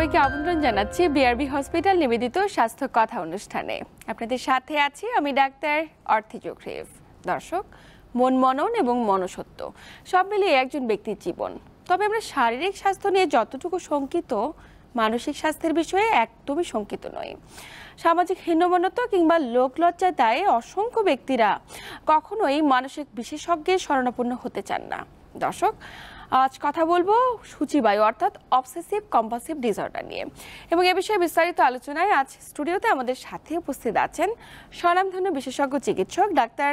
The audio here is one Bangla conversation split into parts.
সবাইকে আমন্ত্রণ জানাচ্ছি বিআরবি হসপিটাল নিবেদিত স্বাস্থ্য কথা অনুষ্ঠানে। আপনাদের সাথে আছি আমি ডাক্তার অর্থি জোখরিফ। দর্শক, মন মনন এবং মনসত্ব সব মিলিয়ে একজন ব্যক্তির জীবন। তবে আমরা শারীরিক স্বাস্থ্য নিয়ে যতটুকু শঙ্কিত, মানসিক স্বাস্থ্যের বিষয়ে একদমই শঙ্কিত নই। সামাজিক হীনমন্যতা কিংবা লোকলজ্জার দায়ে অসংখ্য ব্যক্তিরা কখনোই মানসিক বিশেষজ্ঞের শরণাপন্ন হতে চান না। দর্শক, আজ কথা বলবো সূচিবায়ু অর্থাৎ অবসেসিভ কম্পালসিভ ডিসঅর্ডার নিয়ে, এবং এ বিষয়ে বিস্তারিত আলোচনায় আজ স্টুডিওতে আমাদের সাথে উপস্থিত আছেন স্বনামধন্য বিশেষজ্ঞ চিকিৎসক ডাক্তার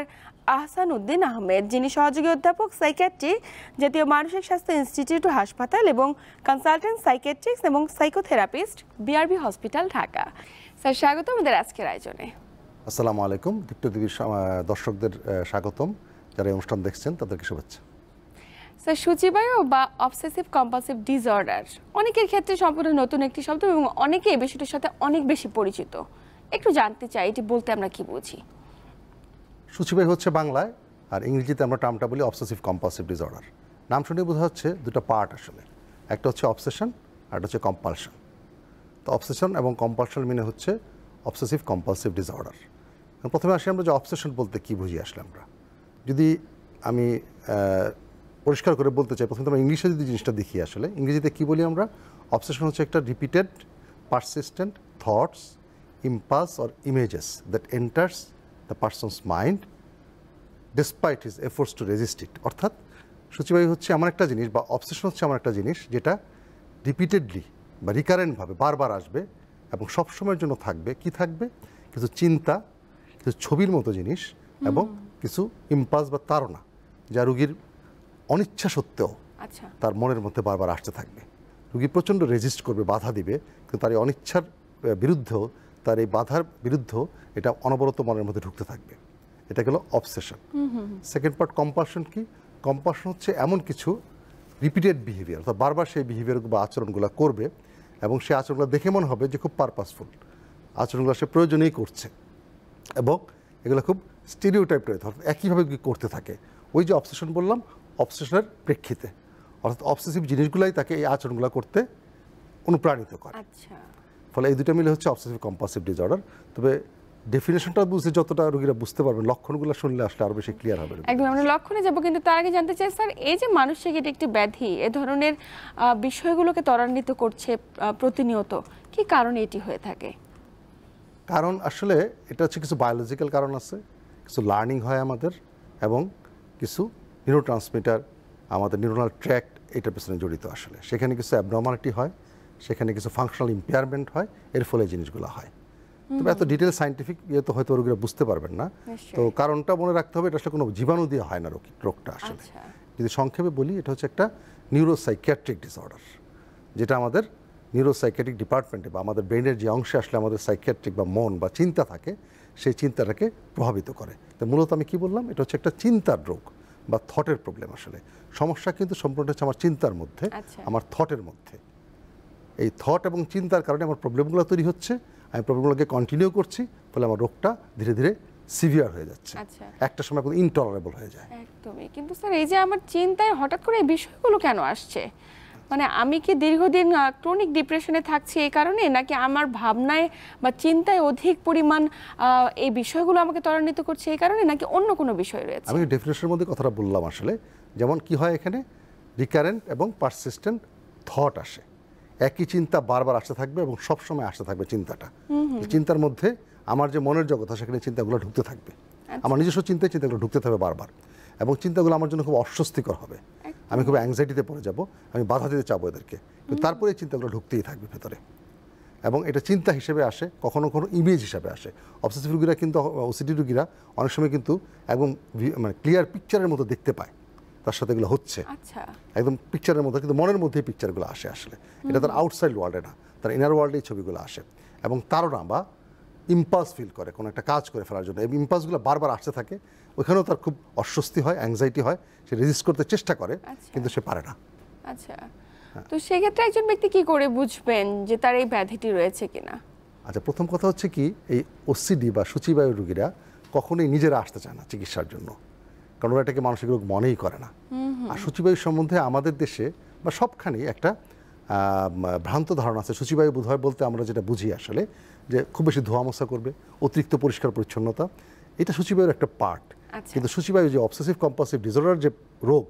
আহসান উদ্দিন আহমেদ, যিনি সহযোগী অধ্যাপক সাইকিয়াট্রি, জাতীয় মানসিক স্বাস্থ্য ইনস্টিটিউট ও হাসপাতাল এবং কনসালটেন্ট সাইকিয়াট্রিক্স এবং psychotherapist, BRB hospital, Dhaka. Sir, স্বাগত আমাদের আজকের আয়োজনে। আসসালামু আলাইকুম। দীপ্ত টিভির দর্শকদের স্বাগতম, যারা এই অনুষ্ঠান দেখছেন তাদেরকে শুভেচ্ছা। স্যার, সূচিবায়ু বা অবসেসিভ কম্পালসিভ ডিসঅর্ডার অনেকের ক্ষেত্রে সম্পূর্ণ নতুন একটি শব্দ এবং অনেকে এই বিষয়টির সাথে অনেক বেশি পরিচিত। একটু জানতে চাই, এটি বলতে আমরা কি বুঝি? সূচিবায়ু হচ্ছে বাংলায়, আর ইংরেজিতে আমরা টার্মটা বলি অবসেসিভ কম্পালসিভ ডিসঅর্ডার। নাম শুনে বোঝা হচ্ছে দুটো পার্ট আসলে, একটা হচ্ছে অবসেশন আর একটা হচ্ছে কম্পালশন। তো অবসেশন এবং কম্পালশন মিনে হচ্ছে অবসেসিভ কম্পালসিভ ডিসঅর্ডার। প্রথমে আসি আমরা যে অবসেশন বলতে কি বুঝি আসলে আমরা। যদি আমি পরিষ্কার করে বলতে চাই, প্রথমে আমরা ইংলিশে যদি জিনিসটা দেখি, আসলে ইংরেজিতে কী বলি আমরা, অবসেশন হচ্ছে একটা repeated persistent thoughts, impulse or images that enters the person's mind despite his efforts to resist it. অর্থাৎ সূচিবায়ু হচ্ছে এমন একটা জিনিস, বা অবসেশন হচ্ছে এমন একটা জিনিস যেটা রিপিটেডলি বা রিকারেন্টভাবে বারবার আসবে এবং সবসময়ের জন্য থাকবে। কি থাকবে? কিছু চিন্তা, কিছু ছবির মতো জিনিস এবং কিছু ইম্পালস বা তাড়না, যা রুগীর অনিচ্ছা সত্ত্বেও তার মনের মধ্যে বারবার আসতে থাকবে। রুগী প্রচণ্ড রেজিস্ট করবে, বাধা দিবে, কিন্তু তার এই অনিচ্ছার বিরুদ্ধেও, তার এই বাধার বিরুদ্ধেও এটা অনবরত মনের মধ্যে ঢুকতে থাকবে। এটা গেল অবসেশন। Second part compulsion. কি? কম্পালশন হচ্ছে এমন কিছু রিপিটেড বিহেভিয়ার, অর্থাৎ বারবার সেই বিহেভিয়ার বা আচরণগুলো করবে এবং সেই আচরণগুলো দেখে মনে হবে যে খুব পারপাসফুল, আচরণগুলো সে প্রয়োজনেই করছে এবং এগুলো খুব স্টেরিওটাইপ রয়েছে, অর্থাৎ একইভাবে করতে থাকে। ওই যে অবসেশন বললাম, অবসেশনের প্রেক্ষিতে, অর্থাৎ অবসেসিভ জিনিসগুলাই তাকে এই আচরণগুলো করতে অনুপ্রাণিত করে। ফলে এই দুটো মিলে হচ্ছে অবসেসিভ কম্পালসিভ ডিসঅর্ডার। তবে ডেফিনেশনটা বুঝতে যতটা রোগীরা বুঝতে পারবেন, লক্ষণগুলো শুনলে আসলে আরও বেশি ক্লিয়ার হবে। একদম আমরা লক্ষণে যাব, কিন্তু তার আগে জানতে চাই স্যার, এই যে মানসিক এটা একটি ব্যাধি, এ ধরনের বিষয়গুলোকে ত্বরান্বিত করছে প্রতিনিয়ত, কি কারণে এটি হয়ে থাকে? কারণ আসলে এটা হচ্ছে কিছু বায়োলজিক্যাল কারণ আছে, কিছু লার্নিং হয় আমাদের, এবং কিছু নিউরো ট্রান্সমিটার, আমাদের নিউরোনাল ট্র্যাক্ট এটার পেছনে জড়িত। আসলে সেখানে কিছু অ্যাবনর্মালিটি হয়, সেখানে কিছু ফাংশনাল ইম্পেয়ারমেন্ট হয়, এর ফলে জিনিসগুলো হয়। তবে এত ডিটেল সায়েন্টিফিক ইয়ে তো হয়তো রোগীরা বুঝতে পারবেন না। তো কারণটা মনে রাখতে হবে, এটা আসলে কোনো জীবাণু দিয়ে হয় না রোগটা। আসলে যদি সংক্ষেপে বলি, এটা হচ্ছে একটা নিউরোসাইকিয়াট্রিক ডিসঅর্ডার, যেটা আমাদের নিউরোসাইকিয়াট্রিক ডিপার্টমেন্টে বা আমাদের ব্রেনের যে অংশে আসলে আমাদের সাইকিয়াট্রিক বা মন বা চিন্তা থাকে, সেই চিন্তাটাকে প্রভাবিত করে। তো মূলত আমি কি বললাম, এটা হচ্ছে একটা চিন্তার রোগ বা থটের প্রবলেম। আসলে সমস্যা কিন্তু সম্পূর্ণ হচ্ছে আমার চিন্তার মধ্যে, আমার থটের মধ্যে। এই থট এবং চিন্তার কারণে আমার প্রবলেমগুলো তৈরি হচ্ছে, আমি প্রবলেমগুলোকে কন্টিনিউ করছি, ফলে আমার রোগটা ধীরে ধীরে সিভিয়ার হয়ে যাচ্ছে, একটা সময় ইনটলারেবল হয়ে যায়। একদমই। কিন্তু স্যার, এই যে আমার চিন্তায় হঠাৎ করে এই বিষয়গুলো কেন আসছে? মানে আমি কি দীর্ঘদিন ক্রনিক ডিপ্রেশনে থাকছি এই কারণে, নাকি আমার ভাবনায় বা চিন্তায় অধিক পরিমাণ এই বিষয়গুলো আমাকে ত্বরান্বিত করছে এই কারণে, নাকি অন্য কোনো বিষয় রয়েছে? আমি ডেফিনেশনের মধ্যে কথাটা বললাম। আসলে যেমন কি হয়, এখানে রিকারেন্ট এবং পারসিস্টেন্ট থট আসে, একই চিন্তা বারবার আসতে থাকবে এবং সবসময় আসতে থাকবে চিন্তাটা। চিন্তার মধ্যে আমার যে মনের জগৎ, সেখানে চিন্তাগুলো ঢুকতে থাকবে, আমার নিজস্ব চিন্তাগুলো ঢুকতে থাকবে বারবার, এবং চিন্তাগুলো আমার জন্য খুব অস্বস্তিকর হবে, আমি খুব অ্যাংজাইটিতে পড়ে যাব, আমি বাধা দিতে চাবো এদেরকে, কিন্তু তারপরে এই চিন্তাগুলো ঢুকতেই থাকবে ভেতরে, এবং এটা চিন্তা হিসেবে আসে, কখনো কখনো ইমেজ হিসাবে আসে। অবসেসিভ রোগীরা কিন্তু, ওসিডি রোগীরা অনেক সময় কিন্তু একদম মানে ক্লিয়ার পিকচারের মতো দেখতে পায় তার সাথে এগুলো হচ্ছে, একদম পিকচারের মধ্যে, কিন্তু মনের মধ্যেই পিকচারগুলো আসে। আসলে এটা তার আউটসাইড ওয়ার্ল্ডে না, তার ইনার ওয়ার্ল্ডে এই ছবিগুলো আসে, এবং তারও বা ইম্পালস ফিল করে কোনো একটা কাজ করে ফেলার জন্য, এই ইম্পালসগুলো বারবার আসতে থাকে, ওখানেও তার খুব অস্বস্তি হয়, অ্যাংজাইটি হয়, সে রেজিস্ট করতে চেষ্টা করে, কিন্তু সে পারে না। আচ্ছা, তো সেক্ষেত্রে একজন ব্যক্তি কি করে বুঝবেন যে তার এই ব্যাধিটি রয়েছে কিনা? আচ্ছা, প্রথম কথা হচ্ছে কি, এই ওসিডি বা সূচিবায়ু রোগীরা কখনোই নিজেরা আসতে চায় না চিকিৎসার জন্য, কারণ ওরা এটাকে মানসিক রোগ মনেই করে না। আর সূচিবায়ু সম্বন্ধে আমাদের দেশে বা সবখানেই একটা ভ্রান্ত ধারণা আছে সূচিবায়ু বোধ হয় বলতে আমরা যেটা বুঝি আসলে যে খুব বেশি ধোঁয়া মশা করবে, অতিরিক্ত পরিষ্কার পরিচ্ছন্নতা, এটা সূচিবায়ুর একটা পার্ট। কিন্তু সূচিবায়ু যে অবসেসিভ কম্পালসিভ ডিসঅর্ডার যে রোগ,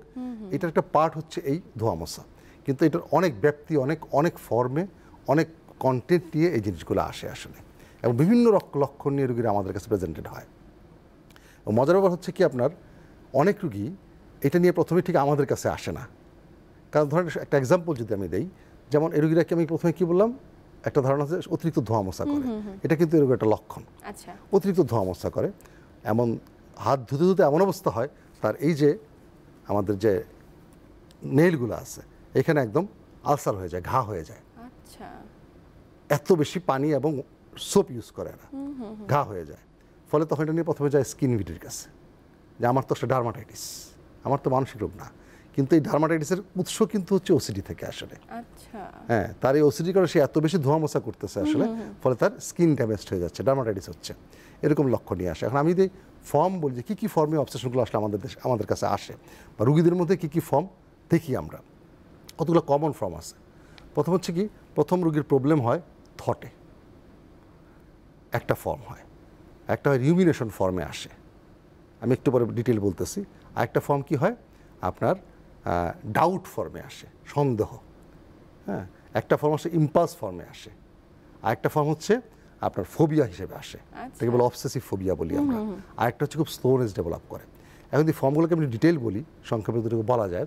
এটার একটা পার্ট হচ্ছে এই ধোঁয়া মশা। কিন্তু এটার অনেক ব্যাপ্তি, অনেক অনেক ফর্মে, অনেক কন্টেন্ট নিয়ে এই জিনিসগুলো আসে আসলে, এবং বিভিন্ন লক্ষণ নিয়ে রোগীরা আমাদের কাছে প্রেজেন্টেড হয়। মজার ব্যাপার হচ্ছে কি, আপনার অনেক রুগী এটা নিয়ে প্রথমে ঠিক আমাদের কাছে আসে না। কারণ ধরেন একটা এক্সাম্পল যদি আমি দেই, যেমন এই রোগীরাকে আমি প্রথমে কি বললাম, একটা ধারণা আছে অতিরিক্ত ধোঁয়া মশা করে, এটা কিন্তু এই রোগের একটা লক্ষণ। অতিরিক্ত ধোঁয়া মশা করে, এমন হাত ধুতে ধুতে এমন অবস্থা হয় তার এই যে আমাদের যে নেইলগুলো আছে এখানে একদম আলসার হয়ে যায়, ঘা হয়ে যায়। এত বেশি পানি এবং সোপ ইউজ করে না, ঘা হয়ে যায়। ফলে তখন এটা নিয়ে প্রথমে যায় স্কিন ভিডির কাছে, যে আমার তো একটা ডার্মাটাইটিস, আমার তো মানসিক রোগ না। কিন্তু এই ডার্মাটাইটিসের উৎস কিন্তু হচ্ছে ওসিডি থেকে আসলে। হ্যাঁ, তার এই ওসিডি কারণে সে এত বেশি ধোঁয়া মশা করতেছে আসলে, ফলে তার স্কিন ড্যামেজ হয়ে যাচ্ছে, ডার্মাটাইটিস হচ্ছে, এরকম লক্ষণ নিয়ে আসে। এখন আমি যদি ফর্ম বলি যে কী কী ফর্মে অবসেশনগুলো আসলে আমাদের কাছে আসে, বা রুগীদের মধ্যে কী কী ফর্ম দেখি আমরা, কতগুলো কমন ফর্ম আছে। প্রথম হচ্ছে কি, প্রথম রুগীর প্রবলেম হয় থটে, একটা ফর্ম হয়, একটা হয় রিউমিনেশন ফর্মে আসে, আমি একটু পরে ডিটেল বলতেছি। আর একটা ফর্ম কি হয় আপনার ডাউট ফর্মে আসে, সন্দেহ। হ্যাঁ, একটা ফর্ম আসে ইম্পালস ফর্মে আসে, আর একটা ফর্ম হচ্ছে আপনার ফোবিয়া হিসেবে আসে, তাকে বলে অবসেসিভ ফোবিয়া বলি আমরা। আরেকটা হচ্ছে খুব স্লোনেস ডেভেলপ করে। এখন এই ফর্মগুলোকে আমি ডিটেল বলি, সংক্ষেপে দুটোকে বলা যায়।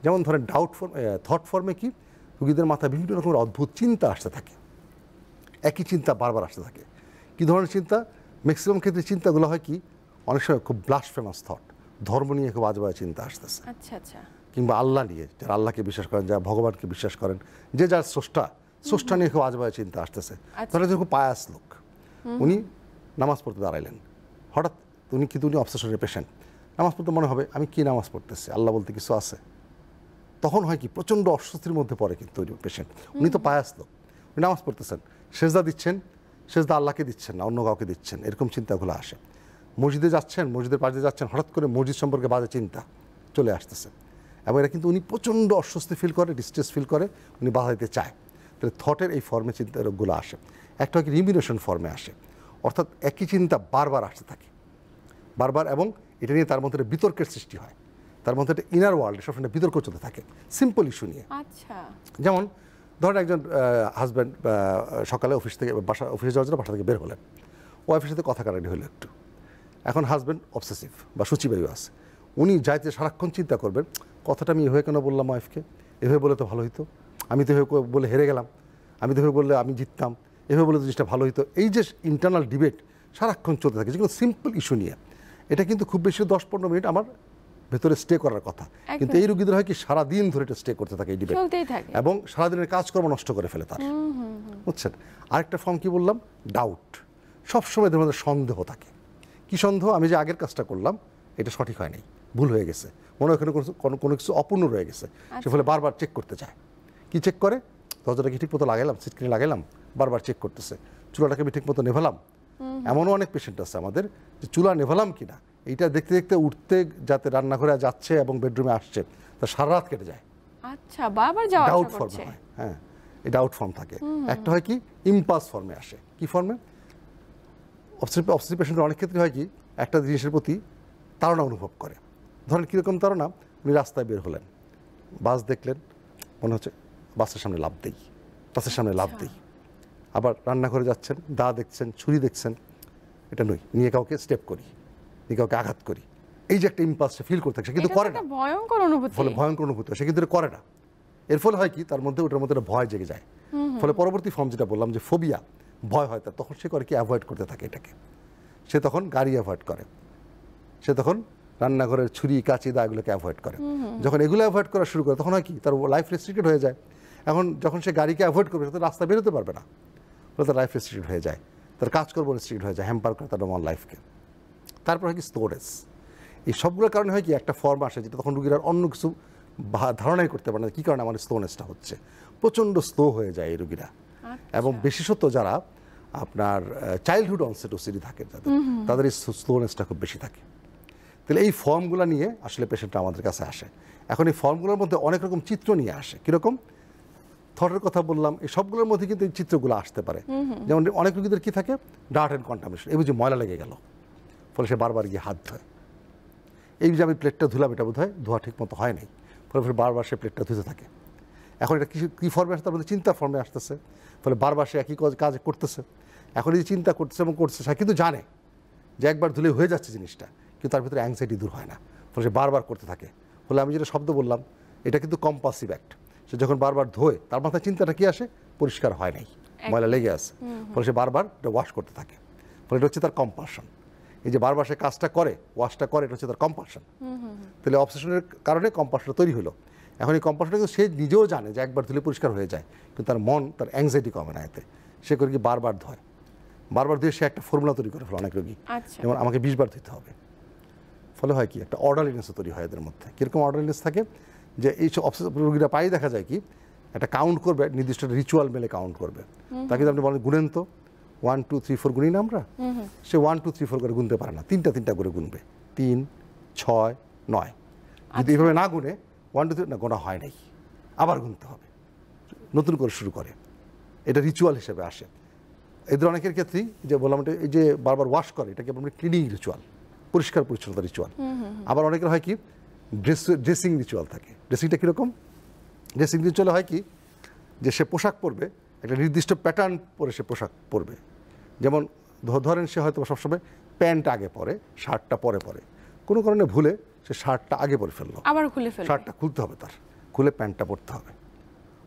যেমন ধরেন ডাউট ফর্ম, থট ফর্মে কি, রোগীদের মাথায় বিভিন্ন রকমের অদ্ভুত চিন্তা আসতে থাকে, একই চিন্তা বারবার আসতে থাকে। কী ধরনের চিন্তা? ম্যাক্সিমাম ক্ষেত্রে চিন্তাগুলো হয় কি, অনেক সময় খুব ব্লাসফেমাস থট, ধর্ম নিয়ে খুব আজে বাজে চিন্তা আসতেছে, কিংবা আল্লাহ নিয়ে, যারা আল্লাহকে বিশ্বাস করেন, যারা ভগবানকে বিশ্বাস করেন, যে যার স্রষ্টা নিয়ে খুব আজে বাজে চিন্তা আসতেছে। ধরেন খুব পায়াস লোক, উনি নামাজ পড়তে দাঁড়াইলেন, হঠাৎ উনি অবসেশনের পেশেন্ট, নামাজ পড়তে মনে হবে আমি কি নামাজ পড়তেছি, আল্লাহ বলতে কিছু আছে। তখন হয় কি, প্রচণ্ড অস্বস্তির মধ্যে পড়ে কিন্তু ওই পেশেন্ট, উনি তো পায়াস লোক, উনি নামাজ পড়তেছেন, সেজদা দিচ্ছেন, সেজদা আল্লাহকে দিচ্ছেন না, অন্য কাউকে দিচ্ছেন, এরকম চিন্তাগুলো আসে। মসজিদে যাচ্ছেন, মসজিদের পাশে যাচ্ছেন, হঠাৎ করে মসজিদ সম্পর্কে বাজে চিন্তা চলে আসতেছে, এবং এটা কিন্তু উনি প্রচণ্ড অস্বস্তি ফিল করে, ডিস্ট্রেস ফিল করে, উনি বাধা দিতে চায়। তাহলে থটের এই ফর্মে চিন্তা রোগগুলো আসে। একটা হয় কি রিমিনেশন ফর্মে আসে, অর্থাৎ একই চিন্তা বারবার আসতে থাকে, বারবার, এবং এটা নিয়ে তার মধ্যে বিতর্কের সৃষ্টি হয়, তার মধ্যে একটা ইনার ওয়ার্ল্ড সবসময় বিতর্ক চলতে থাকে সিম্পল ইস্যু নিয়ে। যেমন ধরেন একজন হাজব্যান্ড সকালে অফিসে যাওয়ার জন্য বাসা থেকে বের হলেন, ওয়াইফের সাথে কথা কাটাকাটি হলো একটু। এখন হাজব্যান্ড অবসেসিভ বা সূচিবায়ু আছে, উনি যাইতে সারাক্ষণ চিন্তা করবেন, কথাটা আমি এভাবে কেন বললাম ওয়াইফকে, এভাবে বলে তো ভালো হইতো, আমি তো এভাবে বলে হেরে গেলাম, আমি তো এভাবে বললে আমি জিততাম, এভাবে বলে তো জিনিসটা ভালো হইতো। এই যে ইন্টারনাল ডিবেট সারাক্ষণ চলতে থাকে, যেগুলো সিম্পল ইস্যু নিয়ে, এটা কিন্তু খুব বেশি 10-15 মিনিট আমার ভেতরে স্টে করার কথা, কিন্তু এই রোগীদের হয় কি সারাদিন ধরে এটা স্টে করতে থাকে এই ডিবেট, এবং সারাদিনের কাজকর্ম নষ্ট করে ফেলে তার, বুঝছেন। আরেকটা ফর্ম কি বললাম, ডাউট, সবসময় এদের মধ্যে সন্দেহ থাকে। কি সন্দেহ? আমি যে আগের কাজটা করলাম এটা সঠিক হয় নাই, ভুল হয়ে গেছে, মনে হয় কোনো কিছু অপূর্ণ রয়ে গেছে, সে ফলে বারবার চেক করতে চায়। কি চেক করে? দরজাটা কি ঠিক মতো লাগাইলাম, সিটকিনি লাগাইলাম, বারবার চেক করতেছে, চুলাটাকে আমি ঠিক মতো নেভালাম। এমনও অনেক পেশেন্ট আছে আমাদের যে চুলা নেভালাম কিনা এইটা দেখতে দেখতে উঠতে যাতে রান্নাঘরে যাচ্ছে এবং বেডরুমে আসছে, তা সারা রাত কেটে যায়। ডাউট ফর্মে হয়, হ্যাঁ, এই ডাউট ফর্ম থাকে। একটা হয় কি ইম্পালস ফর্মে আসে। কি ফর্মে? অবসেসিভ পেশেন্টের অনেক ক্ষেত্রে হয় কি, একটা জিনিসের প্রতি তাড়না অনুভব করে। ধরেন কীরকম তাড়না? উনি রাস্তায় বের হলেন, বাস দেখলেন, মনে হচ্ছে বাসের সামনে লাফ দেই, বাসের সামনে লাফ দেই। আবার রান্নাঘরে যাচ্ছেন, দা দেখছেন, ছুরি দেখছেন, এটা নই, নিয়ে কাউকে স্টেপ করি, নিয়ে কাউকে আঘাত করি। এই যে একটা ইম্পালস ফিল করতে থাকে, কিন্তু করে না, ভয়ঙ্কর অনুভূতি, ফলে ভয়ঙ্কর অনুভূতি, সে কিন্তু করে না। এর ফলে হয় কি, তার মধ্যে ওটার মধ্যে একটা ভয় জেগে যায়। ফলে পরবর্তী ফর্ম যেটা বললাম যে ফোবিয়া, ভয় হয় তার, তখন সে করে কি অ্যাভয়েড করতে থাকে এটাকে। সে তখন গাড়ি অ্যাভয়েড করে, সে তখন রান্নাঘরের ছুরি কাঁচি দা এগুলোকে অ্যাভয়েড করে। যখন এগুলো অ্যাভয়েড করা শুরু করে তখন হয় কি, তার লাইফ রেস্ট্রিক্টেড হয়ে যায়। এখন যখন সে গাড়িকে অ্যাভয়েড করবে, সে তো রাস্তা বেরোতে পারবে না, ফলে তার লাইফ রেস্ট্রিক্টেড হয়ে যায়, তার কাজকর্ম রেস্ট্রিক্টেড হয়ে যায়, হ্যাম্পার করে তার নর্মাল লাইফকে। তারপর হয় কি স্টোরেজ। এই সবগুলোর কারণে হয় কি, একটা ফর্ম আসে যেটা তখন রুগীরা অন্য কিছু ধারণাই করতে পারে না, কী কারণে আমার স্লোনেসটা হচ্ছে, প্রচণ্ড স্লো হয়ে যায় এই রুগীরা। এবং বিশেষত যারা আপনার চাইল্ডহুড অনসেট ওসিডি থাকে, তাদের এই স্লোনেসটা খুব বেশি থাকে। তাহলে এই ফর্মগুলো নিয়ে আসলে পেশেন্টটা আমাদের কাছে আসে। এখন এই ফর্মগুলোর মধ্যে অনেক রকম চিত্র নিয়ে আসে। কীরকম? থটের কথা বললাম, এই সবগুলোর মধ্যে কিন্তু এই চিত্রগুলো আসতে পারে। যেমন অনেক রোগীদের কি থাকে, ডার্ট অ্যান্ড কন্টামিনেশন, এই বুঝি ময়লা লেগে গেল, ফলে সে বারবার গিয়ে হাত ধোয়। এই যে আমি প্লেটটা ধুলাম, এটা বোধ হয় ধোয়া ঠিক মতো হয় নাই, ফলে বারবার সে প্লেটটা ধুতে থাকে। এখন এটা কী ফর্মে আসতে, তার মধ্যে চিন্তা ফর্মে আসতেছে, ফলে বারবার সে একই কাজ করতেছে। এখন এই যে চিন্তা করতেছে এবং করছে, সে কিন্তু জানে যে একবার ধুলে হয়ে যাচ্ছে জিনিসটা, কিন্তু তার ভিতরে অ্যাংজাইটি দূর হয় না, ফলে সে বারবার করতে থাকে। ফলে আমি যেটা শব্দ বললাম, এটা কিন্তু কম্পালসিভ অ্যাক্ট। সে যখন বারবার ধোয়, তার মাথায় চিন্তাটা কি আসে, পরিষ্কার হয় নাই, ময়লা লেগে আছে, ফলে সে বারবার এটা ওয়াশ করতে থাকে। ফলে এটা হচ্ছে তার কম্পালশন। এই যে বারবার সে কাজটা করে, ওয়াশটা করে, এটা হচ্ছে তার কম্পালশন। তাহলে অবসেশনের কারণে কম্পালশনটা তৈরি হলো। এখন এই কম্পালশনটা কিন্তু সে নিজেও জানে যে একবার ধুলে পরিষ্কার হয়ে যায়, কিন্তু তার মন, তার অ্যাংজাইটি কমে না এতে। সে করে কি বারবার ধোয়, বারবার ধুয়ে সে একটা ফর্মুলা তৈরি করে ফেলে অনেক রোগী, যেমন আমাকে 20 বার ধুতে হবে। ফলে হয় কি, একটা অর্ডারলিনেসও তৈরি হয় এদের মধ্যে। কীরকম অর্ডারলিনেস থাকে, যে এই সব অবসেসিভ রোগীরা প্রায়ই দেখা যায় কি, একটা কাউন্ট করবে, নির্দিষ্ট রিচুয়াল মেলে কাউন্ট করবে। তাকে আপনি বলেন গুনেন তো, 1 2 3 4 গুনি না আমরা, সে 1 2 3 4 করে গুনতে পারে না, তিনটা করে গুনবে, 3 6 9। যদি এইভাবে না গুনে 1 2 3 না, গোনা হয় নাই, আবার গুনতে হবে, নতুন করে শুরু করে। এটা রিচুয়াল হিসেবে আসে এদের অনেকের ক্ষেত্রেই। যে বললাম, এই যে বারবার ওয়াশ করে, এটাকে আমরা ক্লিনিং রিচুয়াল, পরিষ্কার পরিচ্ছন্নতা রিচুয়াল। আবার অনেকের হয় কি, ড্রেসিং রিচুয়াল থাকে। ড্রেসিংটা কীরকম, ড্রেসিং রিচুয়ালে হয় কি, যে সে পোশাক পরবে, একটা নির্দিষ্ট প্যাটার্ন পরে সে পোশাক পরবে। যেমন ধরেন সে হয়তো সবসময় প্যান্ট আগে পরে, শার্টটা পরে পরে, কোনো কারণে ভুলে সে শার্টটা আগে পরে ফেললো, আবার খুলে ফেলবে, শার্টটা খুলতে হবে, তার খুলে প্যান্টটা পরতে হবে।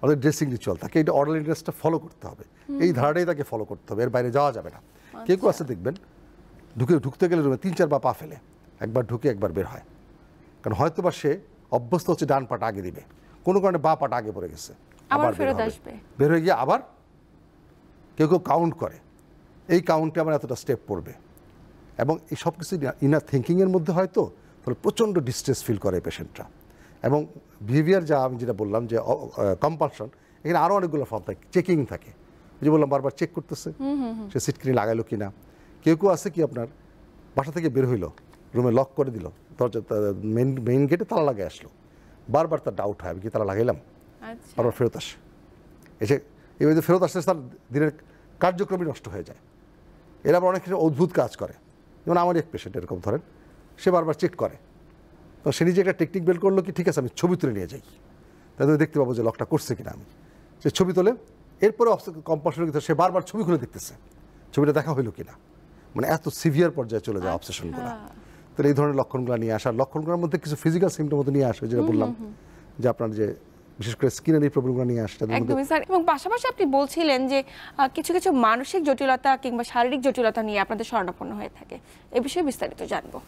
অর্থাৎ ড্রেসিং রিচুয়াল তাকে এটা অর্ডারলিনেসটা ফলো করতে হবে, এই ধারাটাই তাকে ফলো করতে হবে, এর বাইরে যাওয়া যাবে না। কেউ কেউ আছে দেখবেন, ঢুকতে গেলে রুমে 3 4 পা ফেলে, একবার ঢুকে একবার বের হয়, কারণ হয়তো বা সে অভ্যস্ত হচ্ছে ডান পাটা আগে দিবে, কোনো কারণে বা পাটা আগে পড়ে গেছে, আবার ফেরত আসবে, বের হয়ে গিয়ে আবার। কেউ কেউ কাউন্ট করে, এই কাউন্টে আমার এতটা স্টেপ পড়বে, এবং এই সব কিছু ইনার থিঙ্কিংয়ের মধ্যে হয়তো, ফলে প্রচণ্ড ডিস্ট্রেস ফিল করে পেশেন্টরা। এবং বিহেভিয়ার, যা আমি যেটা বললাম যে কম্পালশন, এখানে আরও অনেকগুলো ফর্ম থাকে, চেকিং থাকে, যে বললাম বারবার চেক করতেছে সে সিটকিনি লাগাইলো কি না। কেউ কেউ আছে কি, আপনার বাসা থেকে বের হইলো, রুমে লক করে দিল, দরজা মেইন গেটে তালা লাগাই আসলো, বারবার তার ডাউট হয় আমি কি তালা লাগাইলাম, বারবার ফেরত আসে। এসে এভাবে ফেরত আসতে তার দিনের কার্যক্রমই নষ্ট হয়ে যায়। এরা আবার অনেক ক্ষেত্রে অদ্ভুত কাজ করে। যেমন আমার এক পেশেন্ট এরকম, ধরেন সে বারবার চেক করে, তো সে নিজে একটা টেকনিক বের করলো কি, ঠিক আছে আমি ছবি তুলে নিয়ে যাই, তাহলে দেখতে পাবো যে লকটা করছে কিনা। আমি সে ছবি তোলে, এরপরে কম্পালশনের ভিতরে সে বারবার ছবি খুলে দেখতেছে ছবিটা দেখা হইলো কিনা, মানে এত সিভিয়ার পর্যায়ে চলে যায় অবসেশনগুলো। তাহলে এই ধরনের লক্ষণগুলো নিয়ে আসার, লক্ষণগুলোর মধ্যে কিছু ফিজিক্যাল সিমটম নিয়ে আসে, যেটা বললাম যে আপনার যে বিশেষ করে স্কিনের এই প্রবলেমগুলো নিয়ে আসে। একদমই স্যার। এবং পাশাপাশি আপনি বলছিলেন যে কিছু কিছু মানসিক জটিলতা কিংবা শারীরিক জটিলতা নিয়ে আপনাদের শরণাপন্ন হয়ে থাকে, এ বিষয়ে বিস্তারিত জানবো।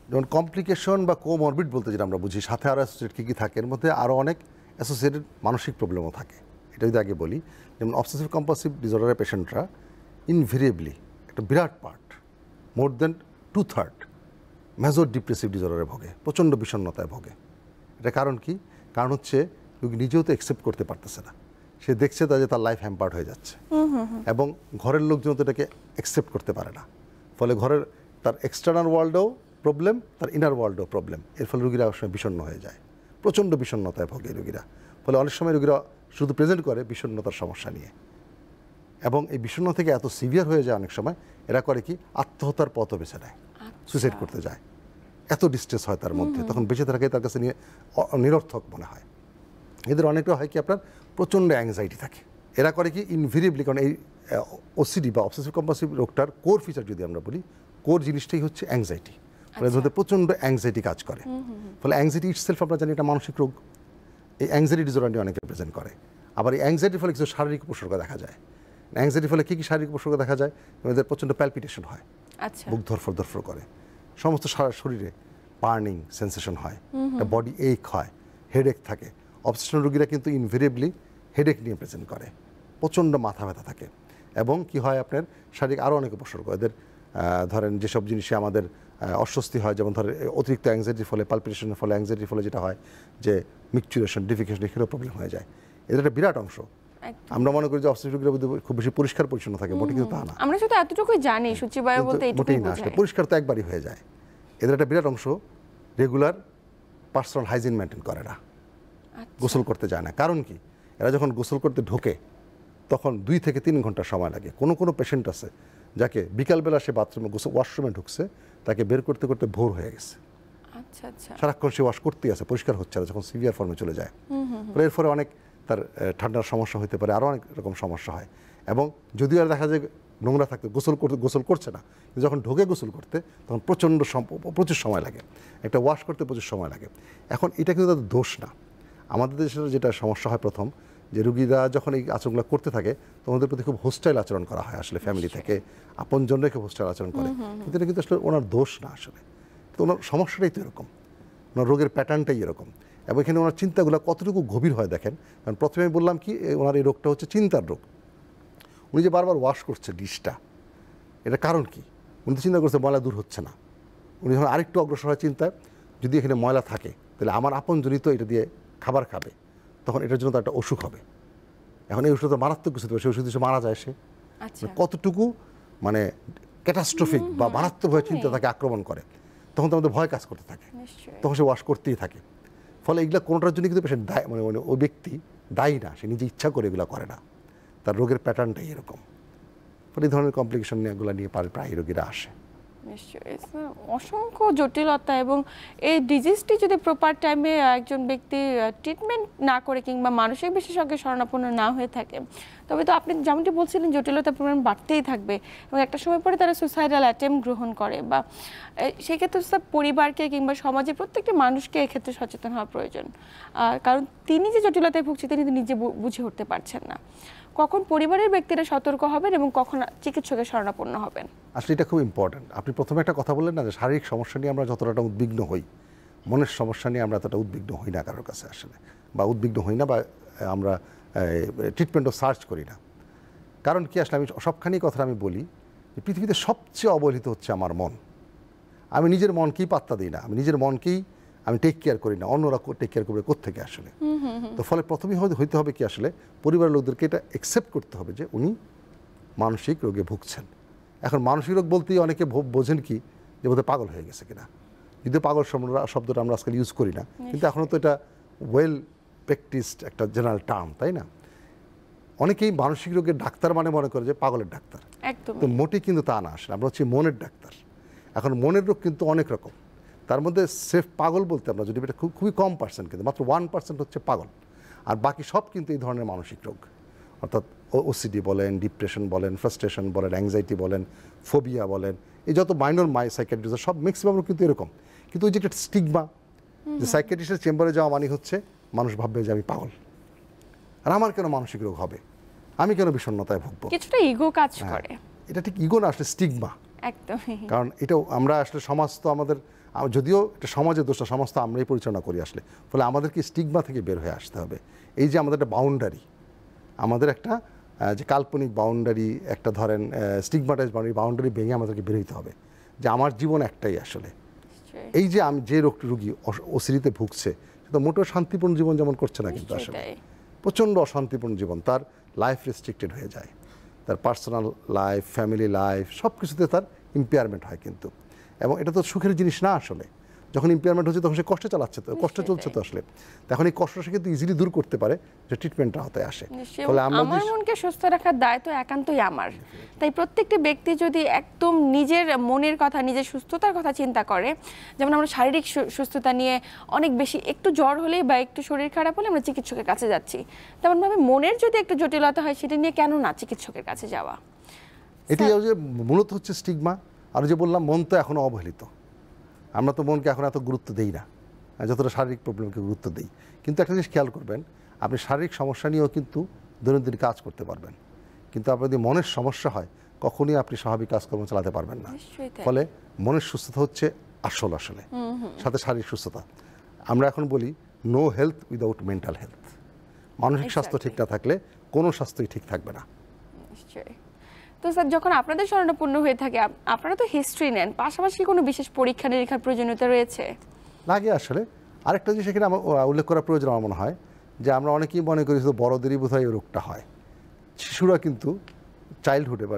যেমন কমপ্লিকেশন বা কোমরবিড বলতে যেটা আমরা বুঝি, সাথে আরও অ্যাসোসিয়েট কী কী থাকে, এর মধ্যে আরও অনেক অ্যাসোসিয়েটেড মানসিক প্রবলেমও থাকে। এটা যদি আগে বলি, যেমন অবসেসিভ কম্পালসিভ ডিসঅর্ডারের পেশেন্টরা ইনভেরিয়েবলি একটা বিরাট পার্ট, মোর দেন 2/3 মেজর ডিপ্রেসিভ ডিসঅর্ডারে ভোগে, প্রচণ্ড বিষণ্ণতায় ভোগে। এটা কারণ কি, কারণ হচ্ছে রোগী নিজেও তো অ্যাকসেপ্ট করতে পারতেছে না, সে দেখছে তা যে তার লাইফ হ্যাম্পার্ড হয়ে যাচ্ছে, এবং ঘরের লোকজন তো এটাকে অ্যাকসেপ্ট করতে পারে না। ফলে ঘরের তার এক্সটার্নাল ওয়ার্ল্ডেও প্রবলেম, তার ইনার ওয়ার্ল্ডেও প্রবলেম। এর ফলে রোগীরা অনেক সময় বিষণ্ণ হয়ে যায়, প্রচণ্ড বিষণ্ণতায় ভোগে রোগীরা। ফলে অনেক সময় রোগীরা শুধু প্রেজেন্ট করে বিষণ্ণতার সমস্যা নিয়ে, এবং এই বিষণ্ণ থেকে এত সিভিয়ার হয়ে যায় অনেক সময় এরা করে কি, আত্মহত্যার পথও বেছে নেয়, সুইসাইড করতে যায়। এত ডিস্ট্রেস হয় তার মধ্যে, তখন বেঁচে থাকাই তার কাছে নিরর্থক মনে হয়। এদের অনেকটা হয় কি, আপনার প্রচণ্ড অ্যাংজাইটি থাকে। এরা করে কি, ইনভেরিয়েবলি, কারণ এই ওসিডি বা অবসেসিভ কম্পালসিভ রোগটার কোর ফিচার যদি আমরা বলি, কোর জিনিসটাই হচ্ছে অ্যাংজাইটি। ফলে এর মধ্যে প্রচণ্ড অ্যাংজাইটি কাজ করে। ফলে অ্যাংজাইটি ইটসেলফ আমরা জানি এটা মানসিক রোগ। এই অ্যাংজাইটি ডিসঅর্ডার নিয়ে অনেকে প্রেজেন্ট করে। আবার এই অ্যাংজাইটির ফলে কিছু শারীরিক উপসর্গ দেখা যায়। অ্যাংজাইটির ফলে কী কী শারীরিক উপসর্গ দেখা যায়, এদের প্রচণ্ড প্যালপিটেশন হয়, বুক ধরফর করে, সমস্ত সারা শরীরে বার্নিং সেন্সেশন হয়, বডি এক হয়, হেডেক থাকে। অবসেশন রোগীরা কিন্তু ইনভেরিয়েবলি হেডেক নিয়ে প্রেজেন্ট করে, প্রচণ্ড মাথা ব্যথা থাকে। এবং কি হয়, আপনার শারীরিক আরও অনেক উপসর্গ এদের, ধরেন যেসব জিনিসে আমাদের অস্বস্তি হয়, যেমন ধরেন অতিরিক্ত অ্যাংজাইটির ফলে, পালপিটেশনের ফলে, অ্যাংজাইটির ফলে যেটা হয় যে মিকচুরেশন, ডিফিকেশন, এখানেও প্রবলেম হয়ে যায়। এদের একটা বিরাট অংশ। আমরা মনে করি যে অবসেসিভ রোগীরা খুব বেশি পরিষ্কার পরিচ্ছন্ন থাকে, মোটে কিন্তু তা না। আমরা শুধু এতটুকুই জানি, সূচিবায়ু বলতে এইটুকুই বোঝায়। পরিষ্কার তো একবারই হয়ে যায়। এদের একটা বিরাট অংশ রেগুলার পার্সোনাল হাইজিন মেনটেন করে না, গোসল করতে যায় না। কারণ কি, এরা যখন গোসল করতে ঢোকে তখন 2 থেকে 3 ঘন্টা সময় লাগে। কোনো পেশেন্ট আছে যাকে বিকালবেলা সে বাথরুমে ওয়াশরুমে ঢুকছে, তাকে বের করতে করতে ভোর হয়ে গেছে। আচ্ছা আচ্ছা। সারাক্ষণ সে ওয়াশ করতেই আছে, পরিষ্কার হচ্ছে না, যখন সিভিয়ার ফর্মে চলে যায়। এর ফলে অনেক তার ঠান্ডার সমস্যা হতে পারে, আরও অনেক রকম সমস্যা হয়। এবং যদিও আর দেখা যায় নোংরা থাকতে গোসল করছে না, কিন্তু যখন ঢোকে গোসল করতে তখন প্রচুর সময় লাগে, একটা ওয়াশ করতে প্রচুর সময় লাগে। এখন এটা কিন্তু তাদের দোষ না। আমাদের দেশের যেটা সমস্যা হয় প্রথম, যে রুগীরা যখন এই আচরণগুলো করতে থাকে তখন ওদের প্রতি খুব হোস্টাইল আচরণ করা হয় আসলে, ফ্যামিলি থেকে আপনজনরা খুব হোস্টাইল আচরণ করে। কিন্তু এটা কিন্তু আসলে ওনার দোষ না আসলে, তো ওনার সমস্যাটাই তো এরকম, ওনার রোগের প্যাটার্নটাই এরকম। এবং এখানে ওনার চিন্তাগুলো কতটুকু গভীর হয় দেখেন। কারণ প্রথমে আমি বললাম কি ওনার এই রোগটা হচ্ছে চিন্তার রোগ। উনি যে বারবার ওয়াশ করছে ডিশটা, এটা কারণ কি? উনি তো চিন্তা করছে ময়লা দূর হচ্ছে না। উনি যখন আরেকটু অগ্রসর হয় চিন্তায়, যদি এখানে ময়লা থাকে তাহলে আমার আপনজনই তো এটা দিয়ে খাবার খাবে, তখন এটার জন্য তো একটা অসুখ হবে। এখন এই ওষুধ তো মারাত্মক কিছু দেবে, সেই ওষুধ সে মারা যায়। সে কতটুকু মানে ক্যাটাস্ট্রফিক বা মারাত্মকভাবে চিন্তা তাকে আক্রমণ করে, তখন তো আমাদের ভয় কাজ করতে থাকে, তখন সে ওয়াশ করতেই থাকে। ফলে এগুলো কোনোটার জন্য কিন্তু পেশেন্ট দায়, মানে ওই ব্যক্তি দায়ী না, সে নিজে ইচ্ছা করে এগুলো করে না, তার রোগের প্যাটার্নটাই এরকম। ফলে এই ধরনের কমপ্লিকেশন এগুলো নিয়ে প্রায় রোগীরা আসে। নিশ্চয়ই, অসংখ্য জটিলতা। এবং এই ডিজিজটি যদি প্রপার টাইমে একজন ব্যক্তি ট্রিটমেন্ট না করে কিংবা মানসিক বিশেষজ্ঞের শরণাপন্ন না হয়ে থাকে, তবে তো আপনি যেমনটি বলছিলেন জটিলতার পরিমাণ বাড়তেই থাকবে এবং একটা সময় পরে তারা সুসাইডাল অ্যাটেম্প গ্রহণ করে। বা সেক্ষেত্রে পরিবারকে কিংবা সমাজের প্রত্যেকটা মানুষকে এক্ষেত্রে সচেতন হওয়া প্রয়োজন। কারণ তিনি যে জটিলতায় ভুগছে তিনি তো নিজে বুঝে উঠতে পারছেন না। কখন পরিবারের ব্যক্তিরা সতর্ক হবেন এবং কখন চিকিৎসকের শরণাপন্ন হবেন? আসলে এটা খুব ইম্পর্ট্যান্ট। আপনি প্রথমে একটা কথা বললেন না যে শারীরিক সমস্যা নিয়ে আমরা যতটা উদ্বিগ্ন হই, মনের সমস্যা নিয়ে আমরা এতটা উদ্বিগ্ন হই না কারোর কাছে আসলে, বা উদ্বিগ্ন হই না, বা আমরা ট্রিটমেন্টও সার্চ করি না। কারণ কি আসলে আমি সবখানি কথা আমি বলি যে পৃথিবীতে সবচেয়ে অবহেলিত হচ্ছে আমার মন। আমি নিজের মনকেই পাত্তা দিই না, আমি নিজের মনকেই আমি টেক কেয়ার করি না, অন্যরা টেক কেয়ার করবে কোত্থেকে আসলে। তো ফলে প্রথমেই হইতে হবে কি আসলে পরিবারের লোকদেরকে এটা অ্যাকসেপ্ট করতে হবে যে উনি মানসিক রোগে ভুগছেন। এখন মানসিক রোগ বলতেই অনেকে বোঝেন কি যে বোধহয় পাগল হয়ে গেছে কিনা, যদিও পাগল শব্দটা আমরা আজকাল ইউজ করি না, কিন্তু এখনও তো এটা ওয়েল প্র্যাকটিসড একটা জেনারেল টার্ম, তাই না? অনেকেই মানসিক রোগের ডাক্তার মানে মনে করে যে পাগলের ডাক্তার, তো মোটেই কিন্তু তা না। আসলে আমরা হচ্ছে মনের ডাক্তার। এখন মনের রোগ কিন্তু অনেক রকম, তার মধ্যে সেফ পাগল বলতে আমরা যদি এটা খুবই কম পার্সেন্ট, কিন্তু মাত্র 1% হচ্ছে পাগল, আর বাকি সব কিন্তু এই ধরনের মানসিক রোগ। অর্থাৎ ওসিডি বলেন, ডিপ্রেশন বলেন, ফ্রাস্ট্রেশন বলেন, অ্যাংজাইটি বলেন, ফোবিয়া বলেন, এই যত মাইনর সাইকিয়াট্রিস্ট সব ম্যাক্সিমাম কিন্তু এরকম। কিন্তু ওই যে একটা স্টিগমা, যে সাইকিয়াট্রিস্টের চেম্বারে যাওয়া মানে হচ্ছে মানুষ ভাববে যে আমি পাগল, আর আমার কেন মানসিক রোগ হবে, আমি কেন বিষণ্ণতায় ভুগবো, কিছুটা ইগো কাজ করে। এটা ঠিক ইগো না, আসলে স্টিগমা। একদমই। কারণ এটাও আমরা আসলে সমাজ তো আমাদের, যদিও এটা সমাজের দোষটা, সমাজ তো আমরাই পরিচালনা করি আসলে। ফলে আমাদেরকে স্টিগমা থেকে বের হয়ে আসতে হবে। এই যে আমাদের একটা বাউন্ডারি, আমাদের একটা যে কাল্পনিক বাউন্ডারি, একটা ধরেন স্টিগমাটাইজ বাউন্ডারি ভেঙে আমাদেরকে বের হইতে হবে যে আমার জীবন একটাই আসলে। এই যে আমি যে রোগী অসিরিতে ভুগছে, সেটা মোটেও শান্তিপূর্ণ জীবন যেমন করছে না, কিন্তু আসলে প্রচণ্ড অশান্তিপূর্ণ জীবন, তার লাইফ রেস্ট্রিক্টেড হয়ে যায়, তার পার্সোনাল লাইফ, ফ্যামিলি লাইফ সব কিছুতে তার ইম্পেয়ারমেন্ট হয় কিন্তু। এবং এটা তো সুখের জিনিস না আসলে। যখন ইম্পেয়ারমেন্ট হচ্ছে তখন সে কষ্টে চালাচ্ছে, তো কষ্ট চলছে তো আসলে। তখন এই কষ্ট সে কিন্তু ইজিলি দূর করতে পারে যে ট্রিটমেন্টটা হতে আসে। ফলে আমার মনকে সুস্থ রাখার দায়িত্ব একান্তই আমার। তাই প্রত্যেকটি ব্যক্তি যদি একদম নিজের মনের কথা, নিজের সুস্থতার কথা চিন্তা করে, যেমন আমরা শারীরিক সুস্থতা নিয়ে অনেক বেশি, একটু জ্বর হলেই বা একটু শরীর খারাপ হলে আমরা চিকিৎসকের কাছে যাচ্ছি, তেমনভাবে মনের যদি একটু জটিলতা হয় সেটা নিয়ে কেন না চিকিৎসকের কাছে যাওয়া। এটি যে মূলত হচ্ছে স্টিগমা। আর যে বললাম মন তো এখনও অবহেলিত, আমরা তো মনকে এখন এত গুরুত্ব দিই না যতটা শারীরিক প্রবলেমকে গুরুত্ব দিই। কিন্তু একটা জিনিস খেয়াল করবেন, আপনি শারীরিক সমস্যা নিয়েও কিন্তু দৈনন্দিন কাজ করতে পারবেন, কিন্তু আপনার যদি মনের সমস্যা হয় কখনই আপনি স্বাভাবিক কাজকর্ম চালাতে পারবেন না। ফলে মনের সুস্থতা হচ্ছে আসল আসলে, সাথে শারীরিক সুস্থতা। আমরা এখন বলি no health without mental health. মানসিক স্বাস্থ্য ঠিক না থাকলে কোনো স্বাস্থ্যই ঠিক থাকবে না। নিশ্চয়ই। তো স্যার, যখন আপনাদের শরণাপন্ন হয়ে থাকে, আপনারা তো হিস্ট্রি নেন, পাশাপাশি কোনো বিশেষ পরীক্ষা নিরীক্ষার প্রয়োজনীয়তা রয়েছে? লাগে আসলে। আরেকটা জিনিস এখানে আমার উল্লেখ করা প্রয়োজন আমার মনে হয়, যে আমরা অনেকেই মনে করি শুধু বড়দেরই বোধহয় এই রোগটা হয়। শিশুরা কিন্তু চাইল্ডহুডে বা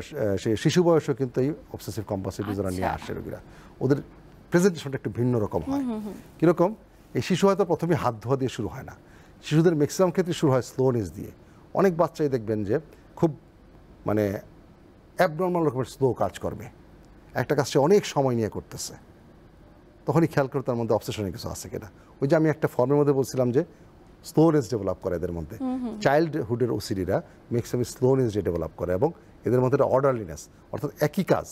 শিশু বয়সেও কিন্তু এই অবসেসিভ কম্পালসিভ ডিসঅর্ডার নিয়ে আসে রোগীরা। ওদের প্রেজেন্টেশনটা একটু ভিন্ন রকম হয়। কীরকম? এই শিশু হয়তো প্রথমে হাত ধোয়া দিয়ে শুরু হয় না, শিশুদের ম্যাক্সিমাম ক্ষেত্রে শুরু হয় স্লোনেস দিয়ে। অনেক বাচ্চাই দেখবেন যে খুব মানে অ্যাবনর্মাল রকমের স্লো কাজকর্মে একটা কাজটা অনেক সময় নিয়ে করতেছে, তখনই খেয়াল করে তার মধ্যে অবসেশনের কিছু আছে কিনা। ওই যে আমি একটা ফর্মের মধ্যে বলছিলাম যে স্লোনেস ডেভেলপ করে এদের মধ্যে, চাইল্ডহুডের ওসিডিরা ম্যাক্সিমাম স্লোনেস ডেভেলপ করে এবং এদের মধ্যে একটা অর্ডারলিনেস, অর্থাৎ একই কাজ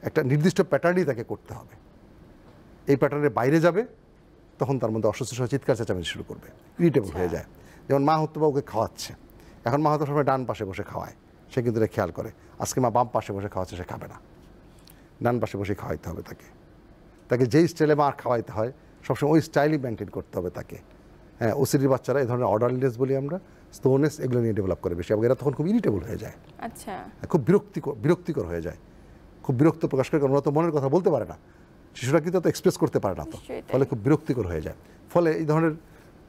একটা নির্দিষ্ট প্যাটার্নই তাকে করতে হবে। এই প্যাটার্নের বাইরে যাবে তখন তার মধ্যে অস্বস্তি সহ চিৎকার চেঁচামেচি শুরু করবে, ইরিটেবল হয়ে যায়। যেমন মা হয়তো বা ওকে খাওয়াচ্ছে, এখন মা হয়তো সময় ডান পাশে বসে খাওয়ায়, সে কিন্তু এটা খেয়াল করে আজকে মা বাম পাশে বসে খাওয়াচ্ছে, সে খাবে না, ডান পাশে বসে খাওয়াইতে হবে তাকে। তাকে যেই স্টাইলে মা খাওয়াইতে হয় সবসময় ওই স্টাইলই মেনটেন করতে হবে তাকে। হ্যাঁ, ওসিডির বাচ্চারা এই ধরনের অর্ডারলিনেস বলি আমরা, স্লোনেস, এগুলো নিয়ে ডেভেলপ করে বেশি এবং এরা তখন খুব ইরিটেবল হয়ে যায়। আচ্ছা, খুব বিরক্তিকর হয়ে যায়, খুব বিরক্ত প্রকাশ করে, কারণ ওরা তো মনের কথা বলতে পারে না, শিশুরা কিন্তু তো এক্সপ্রেস করতে পারে না, তো ফলে খুব বিরক্তিকর হয়ে যায়। ফলে এই ধরনের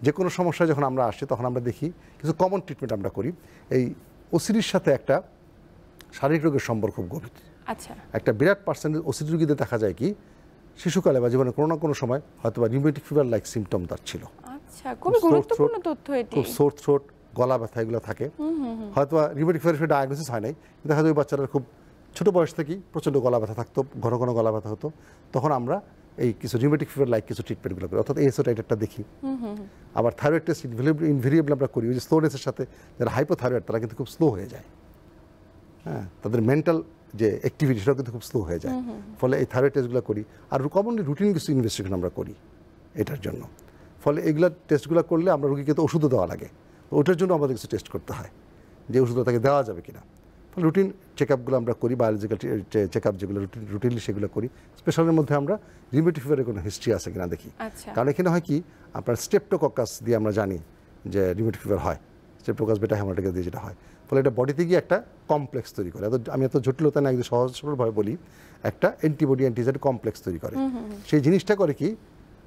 যে কোনো সমস্যায় যখন আমরা আসি তখন আমরা দেখি কিছু কমন ট্রিটমেন্ট আমরা করি। এই ওসিডির সাথে একটা শারীরিক রোগের সম্পর্ক খুব গভীর। আচ্ছা, একটা বিরাট পার্সেন্টেজ ওসিডি রোগীদের দেখা যায় কি শিশুকালে বা জীবনে কোনো না কোনো সময় হয়তো বা রিউমেটিক ফিভার লাইক সিমটম তার ছিল। আচ্ছা, খুবই গুরুত্বপূর্ণ তথ্য এটি। খুব সোর থ্রোট, গলা ব্যথা এগুলো থাকে। হয়তো বা রিউমেটিক ফিভারের ডায়াগনোসিস হয় নাই, দেখা যায় ওই বাচ্চারা খুব ছোটো বয়স থেকেই প্রচণ্ড গলা ব্যথা থাকতো, ঘন ঘন গলা ব্যথা হতো, তখন আমরা এই কিছু রিউমেটিক ফিভার লাইক কিছু ট্রিটমেন্টগুলো করি, অর্থাৎ এএসও টাইপেরটা দেখি। আবার থাইরয়েড টেস্ট ইনভেরিয়েবল আমরা করি। ওই যে স্লোনেসের সাথে যারা হাইপোথাইরয়েড তারা কিন্তু খুব স্লো হয়ে যায়। হ্যাঁ, তাদের মেন্টাল যে অ্যাক্টিভিটি সেটাও কিন্তু খুব স্লো হয়ে যায়। ফলে এই থাইরয়েড টেস্টগুলো করি। আর কমনলি রুটিন কিছু ইনভেস্টিগেশন আমরা করি এটার জন্য। ফলে এইগুলো টেস্টগুলো করলে আমরা রুগীকে তো ওষুধও দেওয়া লাগে, তো ওটার জন্য আমাদের কিছু টেস্ট করতে হয় যে ওষুধটা তাকে দেওয়া যাবে কিনা। ফলে রুটিন চেক আপগুলো আমরা করি, বায়োলজিক্যাল চেক আপ যেগুলো রুটিনলি সেগুলো করি। স্পেশালের মধ্যে আমরা রিউমেটিক ফিভারের কোনো হিস্ট্রি আছে কিনা দেখি। কারণ এখানে হয় কি আপনার স্ট্রেপ্টোকক্কাস দিয়ে আমরা জানি যে রিউমেটিক ফিভার হয়, স্ট্রেপ্টোকক্কাস বেটা হেমাটাইটিস দিয়ে যেটা হয়। ফলে এটা বডিতে গিয়ে একটা কমপ্লেক্স তৈরি করে। আমি এত জটিলতা না, একদম সহজ সরলভাবে বলি, একটা অ্যান্টিবডি অ্যান্টিজেন কমপ্লেক্স তৈরি করে। সেই জিনিসটা করে কি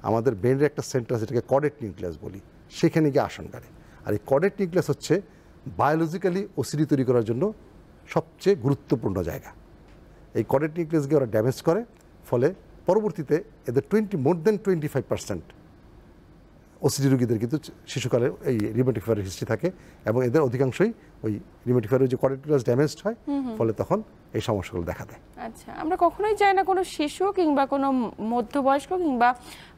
আমাদের ব্রেনের একটা সেন্টার যেটাকে কডেট নিউক্লিয়াস বলি, সেখানে গিয়ে আসন করে। আর এই কডেট নিউক্লিয়াস হচ্ছে বায়োলজিক্যালি ওসিডি তৈরি করার জন্য সবচেয়ে গুরুত্বপূর্ণ জায়গা। এই কডেট নিউক্লিয়াসকে ওরা ড্যামেজ করে, ফলে পরবর্তীতে এদের মোর দেন 25% ওসিডি রোগীদের কিন্তু শিশুকালে এই রিউমেটিক ফিভারের হিস্ট্রি থাকে এবং এদের অধিকাংশই ওই রিউমেটিক ফিভারের যে কডেট নিউক্লিয়াস ড্যামেজড হয়, ফলে তখন এই সমস্যাগুলো দেখা দেয়। আচ্ছা, আমরা কখনোই চাই না কোনো শিশু কিংবা কোনো মধ্যবয়স্ক কিংবা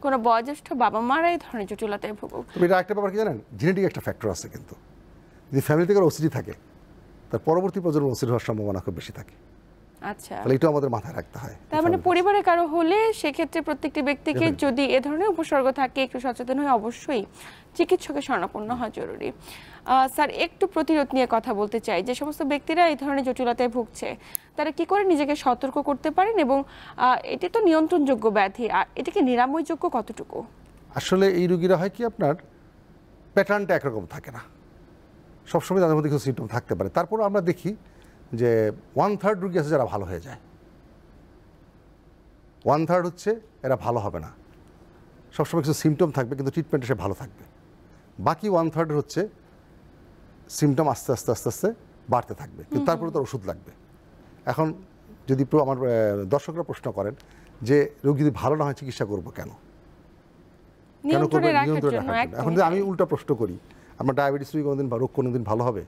কোনো বয়োজ্যেষ্ঠ বাবা মারা এই ধরনের জটিলতায় ভুগুক। এটা একটা ব্যাপার কি জানেন, জেনেটিক একটা ফ্যাক্টর আছে, কিন্তু যদি ফ্যামিলিতে কারো ওসিডি থাকে তার পরবর্তী প্রজন্ম ওসিডি হওয়ার সম্ভাবনা খুব বেশি থাকে। আচ্ছা, তাহলে এটাও আমাদের মাথায় রাখতে হয়। তার মানে পরিবারে কারো হলে সেক্ষেত্রে প্রত্যেকটি ব্যক্তিকে যদি এ ধরনের উপসর্গ থাকে একটু সচেতন হয়ে অবশ্যই চিকিৎসকের শরণাপন্ন হওয়া জরুরি। স্যার, একটু প্রতিরোধ নিয়ে কথা বলতে চাই। যে সমস্ত ব্যক্তিরা এই ধরনের জটিলতায় ভুগছে তারা কি করে নিজেকে সতর্ক করতে পারেন এবং এটি তো নিয়ন্ত্রণযোগ্য ব্যাধি, আর এটিকে নিরাময়যোগ্য কতটুকু? আসলে এই রোগীরা হয় কি আপনার প্যাটার্নটা একরকম থাকে না, সবসময় তাদের মধ্যে কিছু সিমটম থাকতে পারে। তারপর আমরা দেখি যে 1/3 রোগী আছে যারা ভালো হয়ে যায়, 1/3 হচ্ছে এরা ভালো হবে না, সবসময় কিছু সিমটম থাকবে কিন্তু ট্রিটমেন্টে সে ভালো থাকবে। বাকি 1/3 হচ্ছে সিমটম আস্তে আস্তে আস্তে আস্তে বাড়তে থাকবে, কিন্তু তারপরে তার ওষুধ লাগবে। এখন যদি আমার দর্শকরা প্রশ্ন করেন যে রোগী যদি ভালো না হয় চিকিৎসা করবো কেন করবো, নিয়ন্ত্রণে রাখার জন্য। এখন যদি আমি উল্টা প্রশ্ন করি, আপনার ডায়াবেটিস রোগ কোনোদিন ভালো হবে?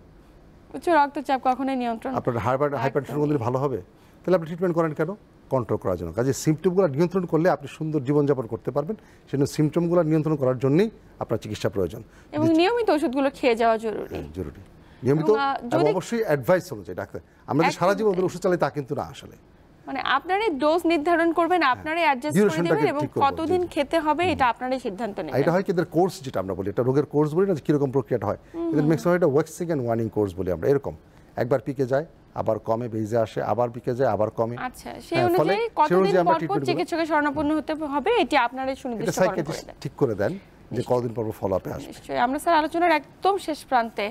উচ্চ রক্তচাপ কখনোই নিয়ন্ত্রণ, আপনার হাইপারটেনশন কোনোদিন ভালো হবে? তাহলে আপনি ট্রিটমেন্ট করেন কেন? কন্ট্রোল করার জন্য। কাজে সিমটমগুলো নিয়ন্ত্রণ করলে আপনি সুন্দর জীবনযাপন করতে পারবেন। সেজন্য সিমটমগুলো নিয়ন্ত্রণ করার জন্যই আপনার চিকিৎসা প্রয়োজন এবং নিয়মিত ওষুধগুলো খেয়ে যাওয়া জরুরি। জরুরি, নিয়মিত এবং অবশ্যই অ্যাডভাইস অনুযায়ী। ডাক্তার আমরা যে সারা জীবন ওষুধ চালাই তা কিন্তু না, আসলে মানে আপনারই ডোজ নির্ধারণ করবেন, আপনারই অ্যাডজাস্ট করে দেবেন এবং কতদিন খেতে হবে এটা আপনারই সিদ্ধান্ত নেবেন। এটা হয় কি এদের কোর্স, যেটা আমরা বলি এটা রোগের কোর্স বলি না, যে কিরকম প্রক্রিয়াটা হয়, এদের ম্যাক্সিমাম এটা ওয়াক্সিং এন্ড ওয়ার্নিং কোর্স বলি আমরা। এরকম একবার পিকে যায়, আবার কমে, বেজে আসে, আবার পিকে যায়, আবার কমে। আচ্ছা, সেই অনুযায়ী কতদিন পর পর চিকিৎসকের শরণাপন্ন হতে হবে এটি আপনারই সুনির্দিষ্ট করে দেন, ঠিক করে দেন যে কতদিন পর ফলো আপে আসবে। নিশ্চয়ই। আমরা স্যার আলোচনার একদম শেষ প্রান্তে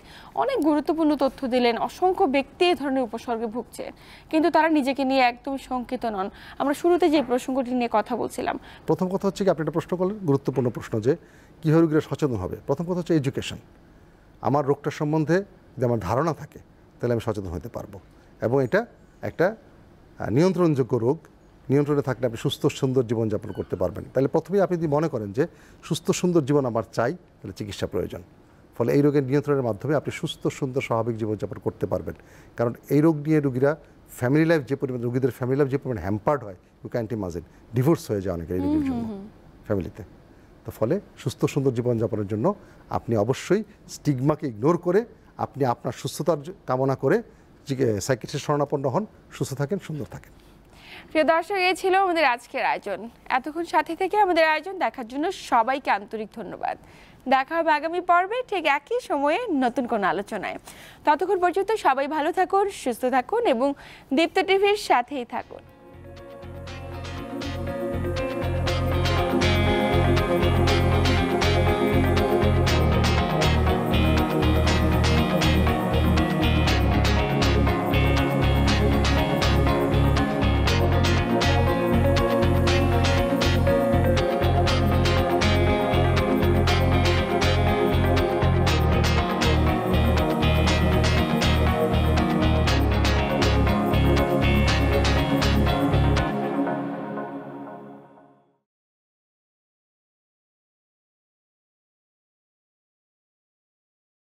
অনেক গুরুত্বপূর্ণ তথ্য দিলেন। অসংখ্য ব্যক্তি এই ধরনের উপসর্গে ভুগছে কিন্তু তারা নিজেকে নিয়ে একদম শঙ্কিত নন। আমরা শুরুতে যে প্রসঙ্গটি নিয়ে কথা বলছিলাম, প্রথম কথা হচ্ছে কি আপনি একটা প্রশ্ন করলেন, গুরুত্বপূর্ণ প্রশ্ন, যে কীভাবে রোগীরা সচেতন হবে। প্রথম কথা হচ্ছে এডুকেশন। আমার রোগটার সম্বন্ধে যদি আমার ধারণা থাকে তাহলে আমি সচেতন হতে পারবো এবং এটা একটা নিয়ন্ত্রণযোগ্য রোগ। নিয়ন্ত্রণে থাকলে আপনি সুস্থ সুন্দর জীবনযাপন করতে পারবেন। তাহলে প্রথমেই আপনি যদি মনে করেন যে সুস্থ সুন্দর জীবন আমার চাই, তাহলে চিকিৎসা প্রয়োজন। ফলে এই রোগের নিয়ন্ত্রণের মাধ্যমে আপনি সুস্থ সুন্দর স্বাভাবিক জীবনযাপন করতে পারবেন। কারণ এই রোগ নিয়ে রোগীরা ফ্যামিলি লাইফ যে পরিমাণ, রোগীদের ফ্যামিলি লাইফ যে পরিমাণ হ্যাম্পার্ড হয়, ইউ ক্যান্ট ইমাজিন, ডিভোর্স হয়ে যায় অনেকের এই রোগের জন্য ফ্যামিলিতে। তো ফলে সুস্থ সুন্দর জীবনযাপনের জন্য আপনি অবশ্যই স্টিগমাকে ইগনোর করে আপনি আপনার সুস্থতার কামনা করে সাইকিয়াট্রিস্টের শরণাপন্ন হন, সুস্থ থাকেন, সুন্দর থাকেন। প্রিয় দর্শক, এই ছিল আমাদের আজকের আয়োজন। এতক্ষণ সাথে থেকে আমাদের আয়োজন দেখার জন্য সবাইকে আন্তরিক ধন্যবাদ। দেখা হবে আগামী পর্বে ঠিক একই সময়ে নতুন কোনো আলোচনায়। ততক্ষণ পর্যন্ত সবাই ভালো থাকুন, সুস্থ থাকুন এবং দীপ্ত টিভির সাথেই থাকুন।